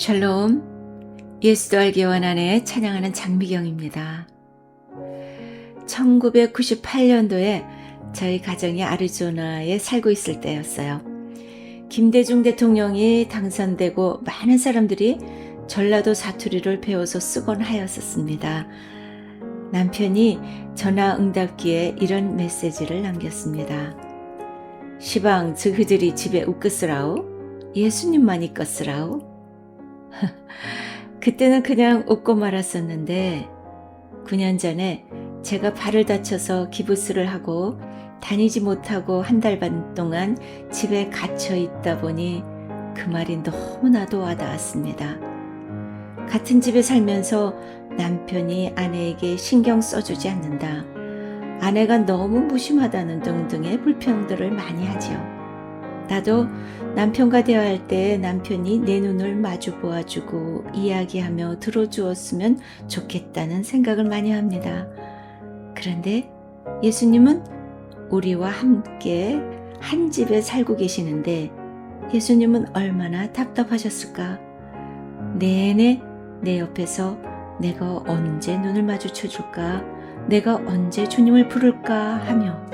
샬롬, 예수도 알기 원하네 찬양하는 장미경입니다. 1998년도에 저희 가정이 아리조나에 살고 있을 때였어요. 김대중 대통령이 당선되고 많은 사람들이 전라도 사투리를 배워서 쓰곤 하였었습니다. 남편이 전화 응답기에 이런 메시지를 남겼습니다. 시방 저그들이 집에 웃겠으라오? 예수님만 있겠으라오? 그때는 그냥 웃고 말았었는데 9년 전에 제가 발을 다쳐서 기부스를 하고 다니지 못하고 한 달 반 동안 집에 갇혀 있다 보니 그 말이 너무나도 와닿았습니다. 같은 집에 살면서 남편이 아내에게 신경 써주지 않는다, 아내가 너무 무심하다는 등등의 불평들을 많이 하지요. 나도 남편과 대화할 때 남편이 내 눈을 마주 보아주고 이야기하며 들어주었으면 좋겠다는 생각을 많이 합니다. 그런데 예수님은 우리와 함께 한 집에 살고 계시는데 예수님은 얼마나 답답하셨을까? 내내 내 옆에서 내가 언제 눈을 마주쳐 줄까? 내가 언제 주님을 부를까 하며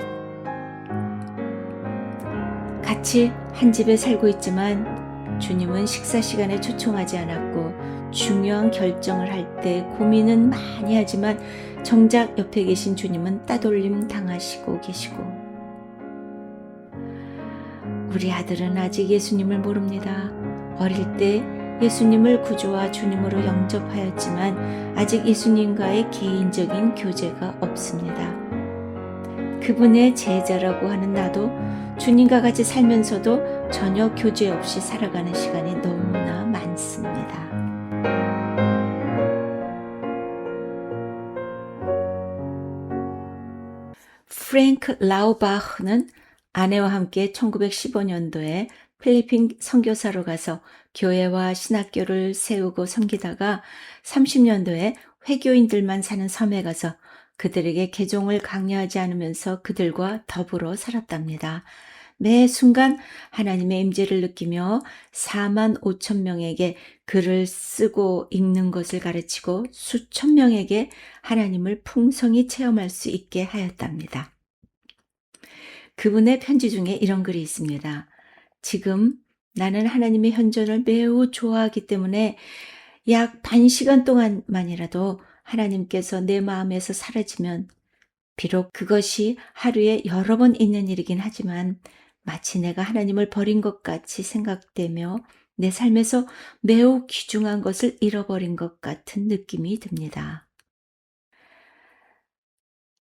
같이 한 집에 살고 있지만 주님은 식사 시간에 초청하지 않았고 중요한 결정을 할 때 고민은 많이 하지만 정작 옆에 계신 주님은 따돌림 당하시고 계시고, 우리 아들은 아직 예수님을 모릅니다. 어릴 때 예수님을 구주와 주님으로 영접하였지만 아직 예수님과의 개인적인 교제가 없습니다. 그분의 제자라고 하는 나도 주님과 같이 살면서도 전혀 교제 없이 살아가는 시간이 너무나 많습니다. 프랭크 라우바흐는 아내와 함께 1915년도에 필리핀 선교사로 가서 교회와 신학교를 세우고 섬기다가 30년도에 회교인들만 사는 섬에 가서 그들에게 개종을 강요하지 않으면서 그들과 더불어 살았답니다. 매 순간 하나님의 임재를 느끼며 4만 5천 명에게 글을 쓰고 읽는 것을 가르치고 수천 명에게 하나님을 풍성히 체험할 수 있게 하였답니다. 그분의 편지 중에 이런 글이 있습니다. 지금 나는 하나님의 현존을 매우 좋아하기 때문에 약 반 시간 동안만이라도 하나님께서 내 마음에서 사라지면, 비록 그것이 하루에 여러 번 있는 일이긴 하지만 마치 내가 하나님을 버린 것 같이 생각되며 내 삶에서 매우 귀중한 것을 잃어버린 것 같은 느낌이 듭니다.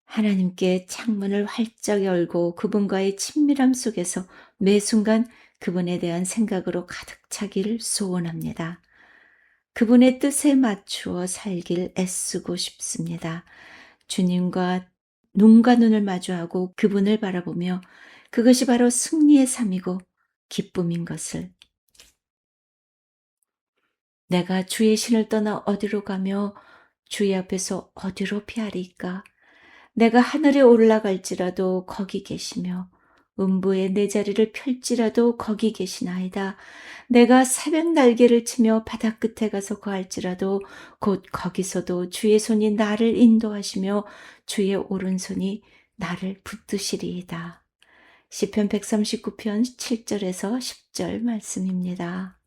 하나님께 창문을 활짝 열고 그분과의 친밀함 속에서 매 순간 그분에 대한 생각으로 가득 차기를 소원합니다. 그분의 뜻에 맞추어 살길 애쓰고 싶습니다. 주님과 눈과 눈을 마주하고 그분을 바라보며 그것이 바로 승리의 삶이고 기쁨인 것을. 내가 주의 신을 떠나 어디로 가며 주의 앞에서 어디로 피하리까? 내가 하늘에 올라갈지라도 거기 계시며 음부에 내 자리를 펼지라도 거기 계시나이다. 내가 새벽 날개를 치며 바다 끝에 가서 거할지라도 곧 거기서도 주의 손이 나를 인도하시며 주의 오른손이 나를 붙드시리이다. 시편 139편 7절에서 10절 말씀입니다.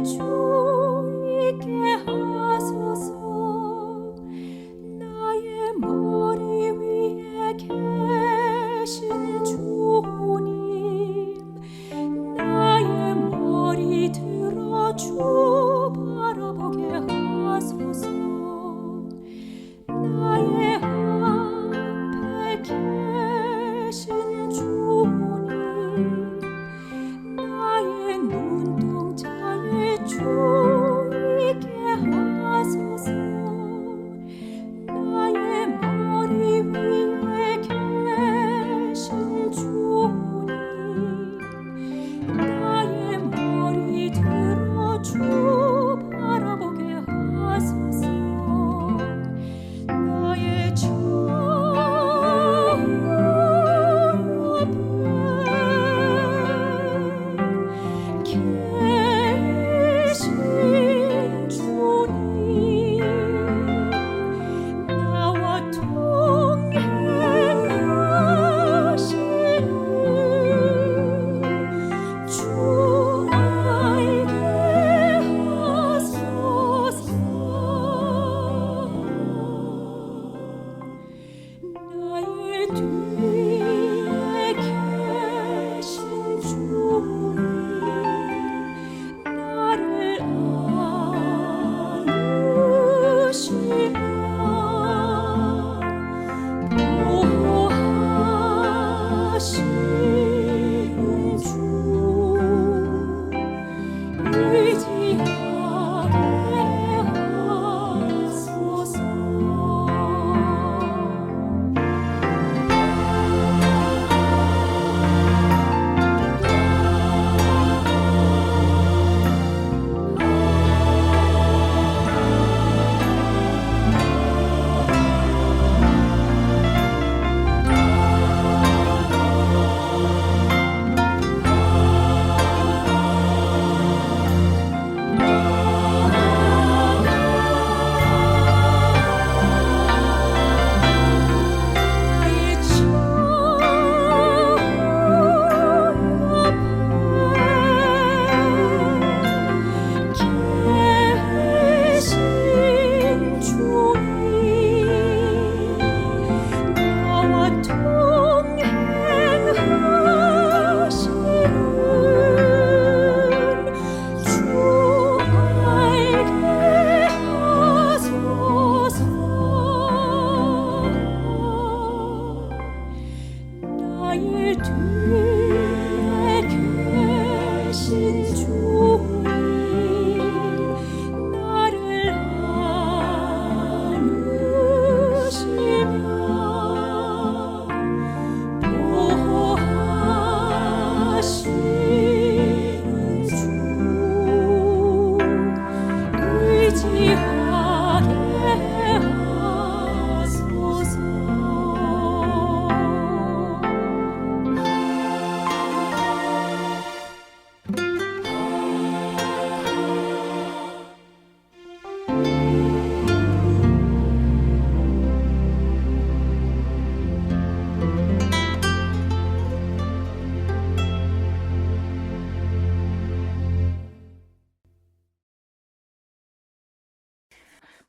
주 있게 하소서.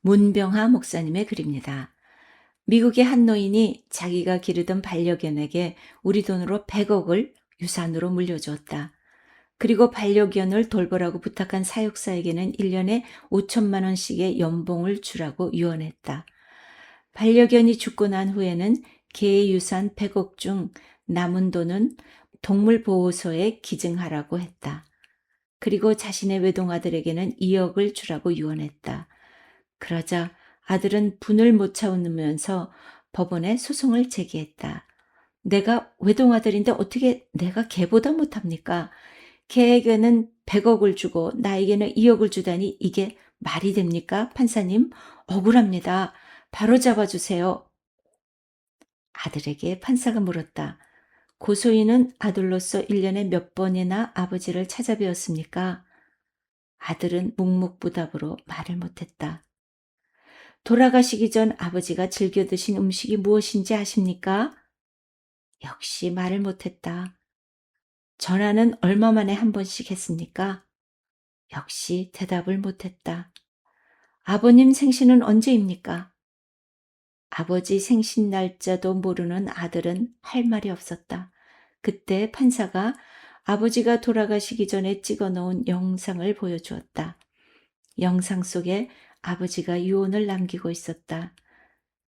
문병하 목사님의 글입니다. 미국의 한 노인이 자기가 기르던 반려견에게 우리 돈으로 100억을 유산으로 물려주었다. 그리고 반려견을 돌보라고 부탁한 사육사에게는 1년에 5천만 원씩의 연봉을 주라고 유언했다. 반려견이 죽고 난 후에는 개의 유산 100억 중 남은 돈은 동물보호소에 기증하라고 했다. 그리고 자신의 외동아들에게는 2억을 주라고 유언했다. 그러자 아들은 분을 못 참으면서 법원에 소송을 제기했다. 내가 외동아들인데 어떻게 내가 걔보다 못합니까? 걔에게는 100억을 주고 나에게는 2억을 주다니 이게 말이 됩니까? 판사님, 억울합니다. 바로 잡아주세요. 아들에게 판사가 물었다. 고소인은 아들로서 1년에 몇 번이나 아버지를 찾아뵈었습니까? 아들은 묵묵부답으로 말을 못했다. 돌아가시기 전 아버지가 즐겨 드신 음식이 무엇인지 아십니까? 역시 말을 못했다. 전화는 얼마 만에 한 번씩 했습니까? 역시 대답을 못했다. 아버님 생신은 언제입니까? 아버지 생신 날짜도 모르는 아들은 할 말이 없었다. 그때 판사가 아버지가 돌아가시기 전에 찍어 놓은 영상을 보여주었다. 영상 속에 아버지가 유언을 남기고 있었다.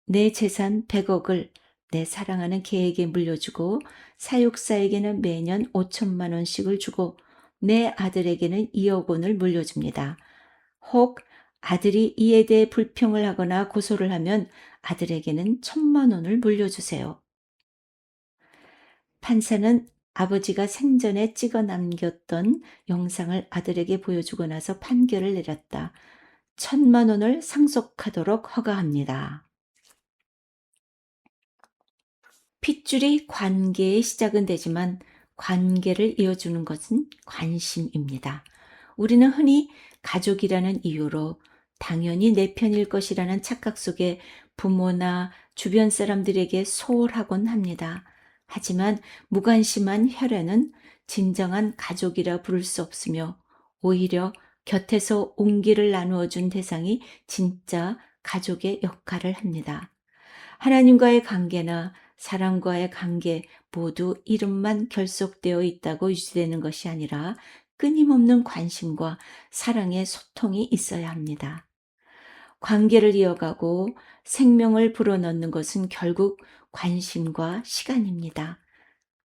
내 재산 100억을 내 사랑하는 개에게 물려주고 사육사에게는 매년 5천만 원씩을 주고 내 아들에게는 2억 원을 물려줍니다. 혹 아들이 이에 대해 불평을 하거나 고소를 하면 아들에게는 1,000만 원을 물려주세요. 판사는 아버지가 생전에 찍어 남겼던 영상을 아들에게 보여주고 나서 판결을 내렸다. 1,000만 원을 상속하도록 허가합니다. 핏줄이 관계의 시작은 되지만 관계를 이어주는 것은 관심입니다. 우리는 흔히 가족이라는 이유로 당연히 내 편일 것이라는 착각 속에 부모나 주변 사람들에게 소홀하곤 합니다. 하지만 무관심한 혈연은 진정한 가족이라 부를 수 없으며 오히려 곁에서 온기를 나누어 준 대상이 진짜 가족의 역할을 합니다. 하나님과의 관계나 사람과의 관계 모두 이름만 결속되어 있다고 유지되는 것이 아니라 끊임없는 관심과 사랑의 소통이 있어야 합니다. 관계를 이어가고 생명을 불어넣는 것은 결국 관심과 시간입니다.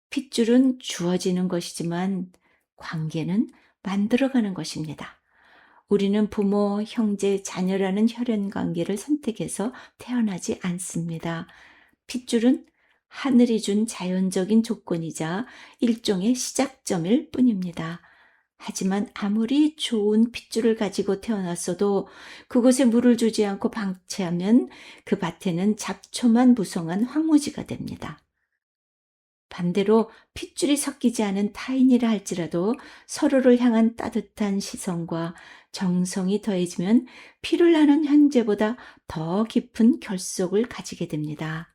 핏줄은 주어지는 것이지만 관계는 만들어가는 것입니다. 우리는 부모, 형제, 자녀라는 혈연 관계를 선택해서 태어나지 않습니다. 핏줄은 하늘이 준 자연적인 조건이자 일종의 시작점일 뿐입니다. 하지만 아무리 좋은 핏줄을 가지고 태어났어도 그곳에 물을 주지 않고 방치하면 그 밭에는 잡초만 무성한 황무지가 됩니다. 반대로 핏줄이 섞이지 않은 타인이라 할지라도 서로를 향한 따뜻한 시선과 정성이 더해지면 피를 나는 형제보다 더 깊은 결속을 가지게 됩니다.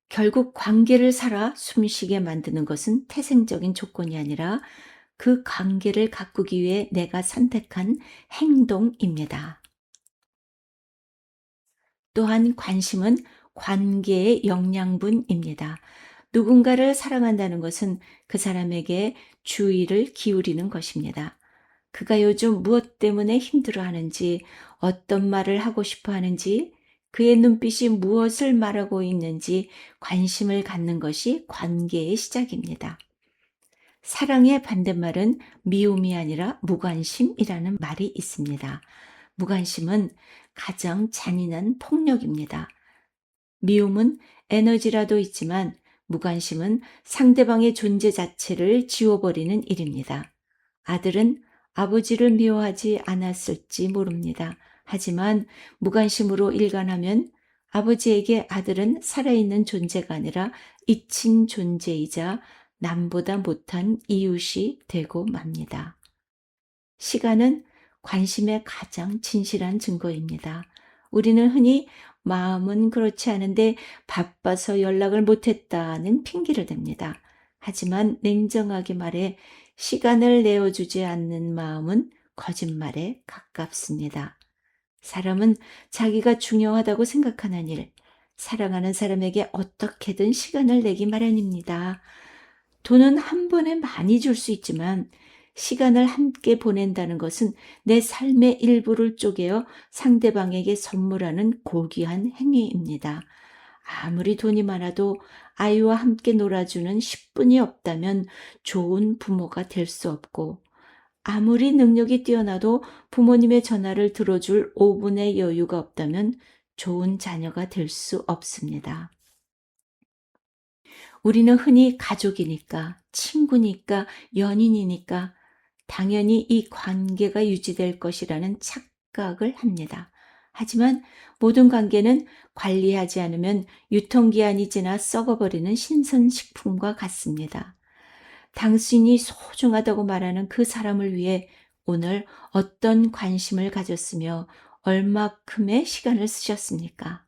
결국 관계를 살아 숨쉬게 만드는 것은 태생적인 조건이 아니라 그 관계를 가꾸기 위해 내가 선택한 행동입니다. 또한 관심은 관계의 영양분입니다. 누군가를 사랑한다는 것은 그 사람에게 주의를 기울이는 것입니다. 그가 요즘 무엇 때문에 힘들어하는지, 어떤 말을 하고 싶어 하는지, 그의 눈빛이 무엇을 말하고 있는지 관심을 갖는 것이 관계의 시작입니다. 사랑의 반대말은 미움이 아니라 무관심이라는 말이 있습니다. 무관심은 가장 잔인한 폭력입니다. 미움은 에너지라도 있지만 무관심은 상대방의 존재 자체를 지워버리는 일입니다. 아들은 아버지를 미워하지 않았을지 모릅니다. 하지만 무관심으로 일관하면 아버지에게 아들은 살아있는 존재가 아니라 잊힌 존재이자 남보다 못한 이웃이 되고 맙니다. 시간은 관심의 가장 진실한 증거입니다. 우리는 흔히 마음은 그렇지 않은데 바빠서 연락을 못했다는 핑계를 댑니다. 하지만 냉정하게 말해 시간을 내어주지 않는 마음은 거짓말에 가깝습니다. 사람은 자기가 중요하다고 생각하는 일, 사랑하는 사람에게 어떻게든 시간을 내기 마련입니다. 돈은 한 번에 많이 줄 수 있지만 시간을 함께 보낸다는 것은 내 삶의 일부를 쪼개어 상대방에게 선물하는 고귀한 행위입니다. 아무리 돈이 많아도 아이와 함께 놀아주는 10분이 없다면 좋은 부모가 될 수 없고, 아무리 능력이 뛰어나도 부모님의 전화를 들어줄 5분의 여유가 없다면 좋은 자녀가 될 수 없습니다. 우리는 흔히 가족이니까, 친구니까, 연인이니까 당연히 이 관계가 유지될 것이라는 착각을 합니다. 하지만 모든 관계는 관리하지 않으면 유통기한이 지나 썩어버리는 신선식품과 같습니다. 당신이 소중하다고 말하는 그 사람을 위해 오늘 어떤 관심을 가졌으며 얼마큼의 시간을 쓰셨습니까?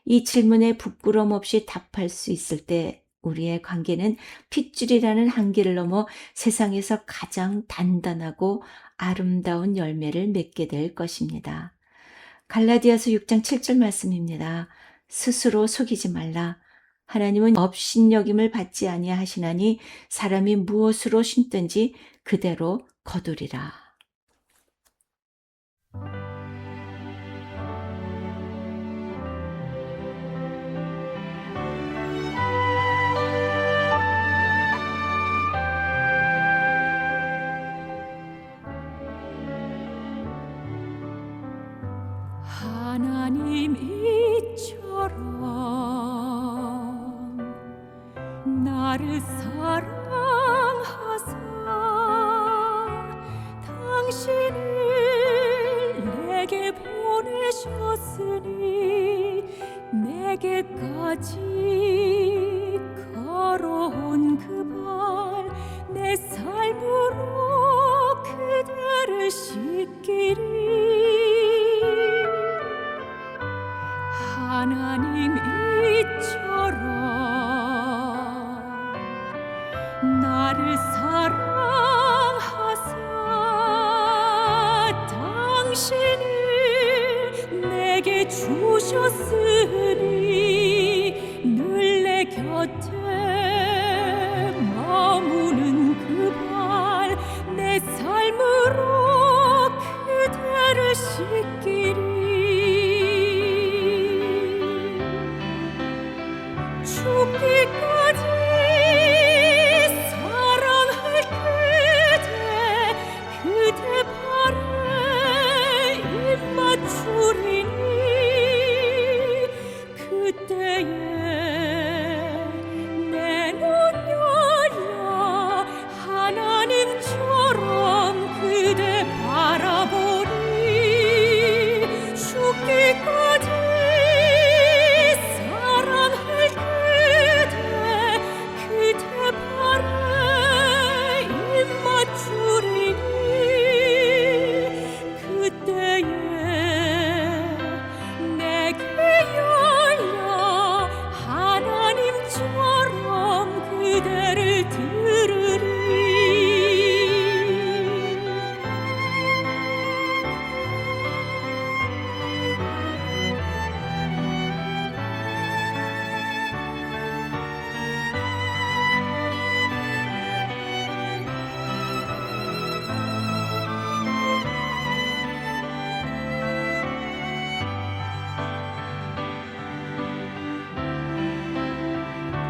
이 질문에 부끄럼 없이 답할 수 있을 때 우리의 관계는 핏줄이라는 한계를 넘어 세상에서 가장 단단하고 아름다운 열매를 맺게 될 것입니다. 갈라디아서 6장 7절 말씀입니다. 스스로 속이지 말라. 하나님은 업신여김을 받지 아니하시나니 사람이 무엇으로 심든지 그대로 거두리라. 하나님 이처럼 나를 사랑하사 당신을 내게 보내셨으니 내게까지 걸어온 그 발 내 삶으로 그대를 씻기리. 하나님 이처럼 나를 사랑하사 당신을 내게 주셨으니 늘 내 곁에 머무는 그 발 내 삶으로 그대를 씻기리. 죽기까지 사랑할 그대 발에 입 맞추리니 그때에 내 눈 열려 하나님처럼 그대 바라보리. 죽기까지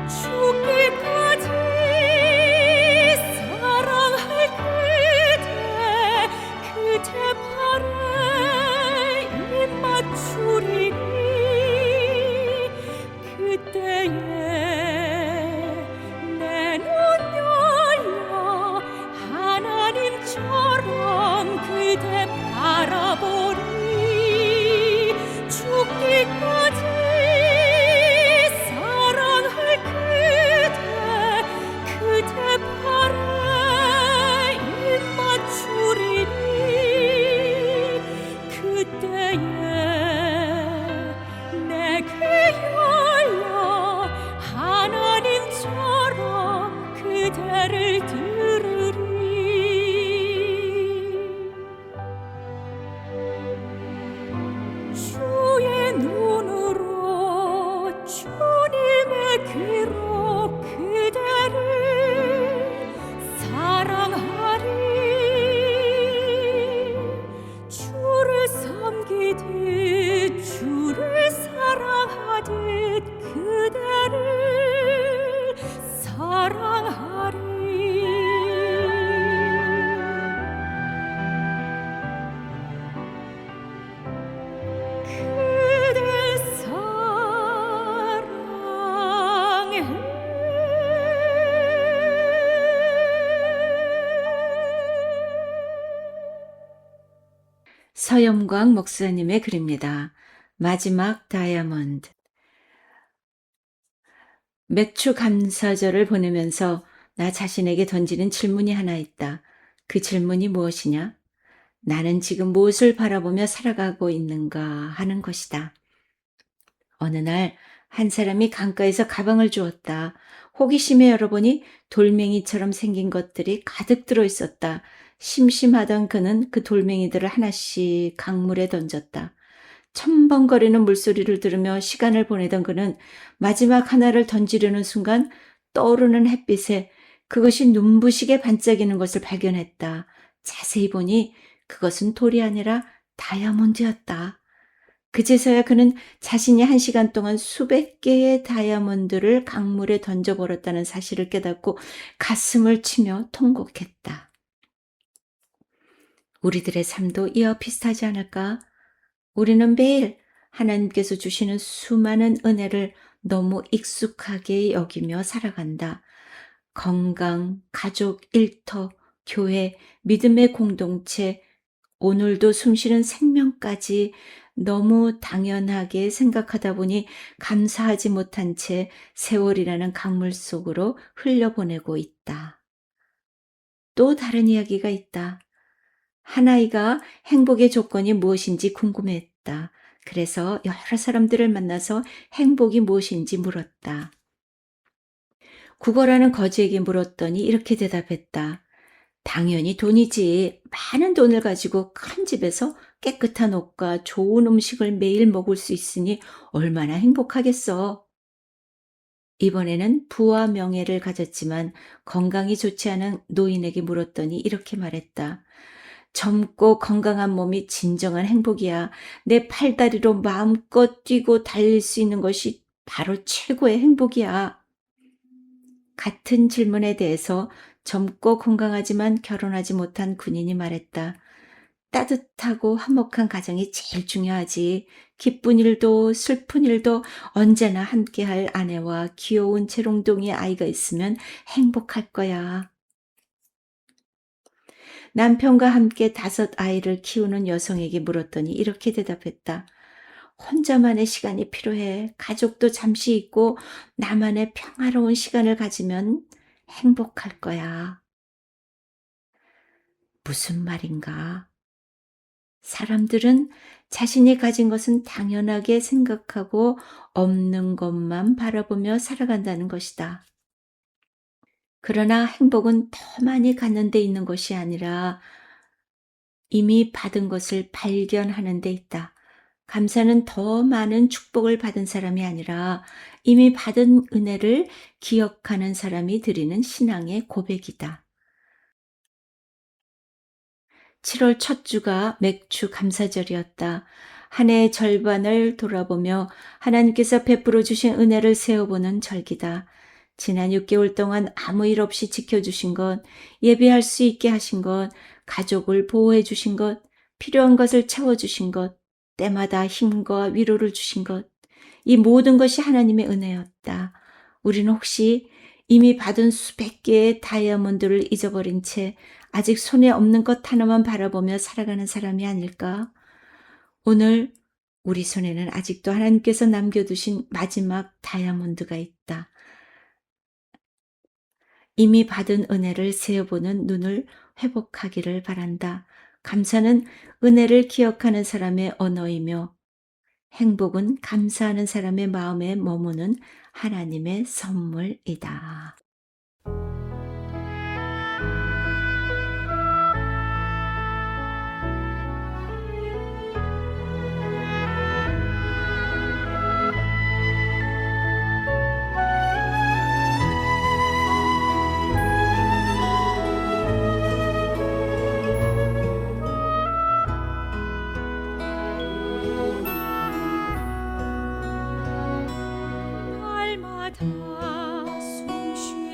죽기까지 사랑할 그대 발에 입 맞추리니 그때에 내 눈 열려 하나님처럼 그대 바라보리. 죽기까지 그대 발에 입 맞추리니 그때에 내게 열려 하나님처럼 그대를 들으리. 서영광 목사님의 글입니다. 마지막 다이아몬드. 맥주 감사절을 보내면서 나 자신에게 던지는 질문이 하나 있다. 그 질문이 무엇이냐? 나는 지금 무엇을 바라보며 살아가고 있는가 하는 것이다. 어느 날 한 사람이 강가에서 가방을 주었다. 호기심에 열어보니 돌멩이처럼 생긴 것들이 가득 들어 있었다. 심심하던 그는 그 돌멩이들을 하나씩 강물에 던졌다. 첨벙거리는 물소리를 들으며 시간을 보내던 그는 마지막 하나를 던지려는 순간 떠오르는 햇빛에 그것이 눈부시게 반짝이는 것을 발견했다. 자세히 보니 그것은 돌이 아니라 다이아몬드였다. 그제서야 그는 자신이 1시간 동안 수백 개의 다이아몬드를 강물에 던져버렸다는 사실을 깨닫고 가슴을 치며 통곡했다. 우리들의 삶도 이와 비슷하지 않을까? 우리는 매일 하나님께서 주시는 수많은 은혜를 너무 익숙하게 여기며 살아간다. 건강, 가족, 일터, 교회, 믿음의 공동체, 오늘도 숨쉬는 생명까지 너무 당연하게 생각하다 보니 감사하지 못한 채 세월이라는 강물 속으로 흘려보내고 있다. 또 다른 이야기가 있다. 한 아이가 행복의 조건이 무엇인지 궁금해했다. 그래서 여러 사람들을 만나서 행복이 무엇인지 물었다. 국어라는 거지에게 물었더니 이렇게 대답했다. 당연히 돈이지. 많은 돈을 가지고 큰 집에서 깨끗한 옷과 좋은 음식을 매일 먹을 수 있으니 얼마나 행복하겠어. 이번에는 부와 명예를 가졌지만 건강이 좋지 않은 노인에게 물었더니 이렇게 말했다. 젊고 건강한 몸이 진정한 행복이야. 내 팔다리로 마음껏 뛰고 달릴 수 있는 것이 바로 최고의 행복이야. 같은 질문에 대해서 젊고 건강하지만 결혼하지 못한 군인이 말했다. 따뜻하고 화목한 가정이 제일 중요하지. 기쁜 일도 슬픈 일도 언제나 함께할 아내와 귀여운 재롱둥이 아이가 있으면 행복할 거야. 남편과 함께 5아이를 키우는 여성에게 물었더니 이렇게 대답했다. 혼자만의 시간이 필요해. 가족도 잠시 있고 나만의 평화로운 시간을 가지면 행복할 거야. 무슨 말인가? 사람들은 자신이 가진 것은 당연하게 생각하고 없는 것만 바라보며 살아간다는 것이다. 그러나 행복은 더 많이 갖는 데 있는 것이 아니라 이미 받은 것을 발견하는 데 있다. 감사는 더 많은 축복을 받은 사람이 아니라 이미 받은 은혜를 기억하는 사람이 드리는 신앙의 고백이다. 7월 첫 주가 맥주 감사절이었다. 한 해의 절반을 돌아보며 하나님께서 베풀어 주신 은혜를 세어보는 절기다. 지난 6개월 동안 아무 일 없이 지켜주신 것, 예배할 수 있게 하신 것, 가족을 보호해 주신 것, 필요한 것을 채워주신 것, 때마다 힘과 위로를 주신 것, 이 모든 것이 하나님의 은혜였다. 우리는 혹시 이미 받은 수백 개의 다이아몬드를 잊어버린 채 아직 손에 없는 것 하나만 바라보며 살아가는 사람이 아닐까? 오늘 우리 손에는 아직도 하나님께서 남겨두신 마지막 다이아몬드가 있다. 이미 받은 은혜를 세어보는 눈을 회복하기를 바란다. 감사는 은혜를 기억하는 사람의 언어이며 행복은 감사하는 사람의 마음에 머무는 하나님의 선물이다. 날마다 숨쉬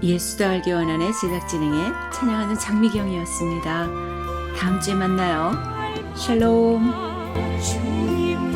예수도 알기 원하는 제작진행의 찬양하는 장미경이었습니다. 다음 주에 만나요. 샬롬. 주님